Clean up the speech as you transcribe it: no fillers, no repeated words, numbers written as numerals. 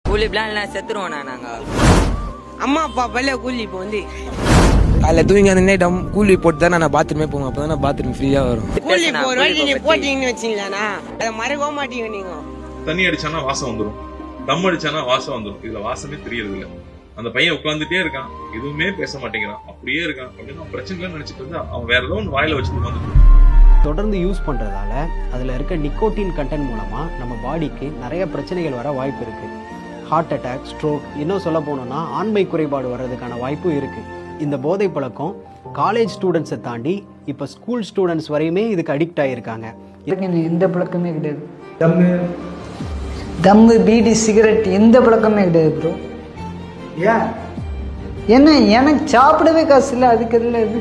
கூலி பிளான் செத்துருவோண்ணா நாங்க. அம்மா அப்பா பல்ல கூலி இப்போ வந்து காலைல தூங்கி அந்த நைட் கூலி போட்டு தான் நான் பாத்ரூமே போவேன். அப்போ தான் பாத்ரூம் ஃப்ரீயாக வரும். கூலி இப்போ ஒரு வாட்டி நீ போட்டீங்கன்னு வச்சிங்களாண்ணா அதை மறக்கவும் மாட்டீங்க நீங்க. தண்ணி அடிச்சானா வாசம் வந்துடும், தம் அடிச்சானா வாசம் வந்துடும். இதுல வாசமே தெரியறது இல்ல. அந்த பையன் உட்காந்துட்டே இருக்கான், எதுவுமே பேச மாட்டேங்கிறான், அப்படியே இருக்கான் அப்படின்னு பிரச்சனை நினைச்சிட்டு இருந்தா அவன் வேற ஏதோ ஒன்று வாயில வச்சுட்டு வந்துட்டு தொடர்ந்து யூஸ் பண்ணுறதால அதில் இருக்க நிக்கோட்டின் கண்டென்ட் மூலமாக நம்ம பாடிக்கு நிறைய பிரச்சனைகள் வர வாய்ப்பு இருக்குது. ஹார்ட் அட்டாக், ஸ்ட்ரோக், இன்னும் சொல்ல போனோம்னா ஆண்மை குறைபாடு வர்றதுக்கான வாய்ப்பும் இருக்குது. இந்த போதை பழக்கம் காலேஜ் ஸ்டூடெண்ட்ஸை தாண்டி இப்போ ஸ்கூல் ஸ்டூடெண்ட்ஸ் வரையுமே இதுக்கு அடிக்ட் ஆகியிருக்காங்க. எந்த பழக்கமே கிடையாது. தம்மு பீடி சிகரெட் எந்த பழக்கமே கிடையாது ப்ரோ. ஏன் என்ன எனக்கு சாப்பிடவே காசு இல்லை, அதுக்கு எதில் இது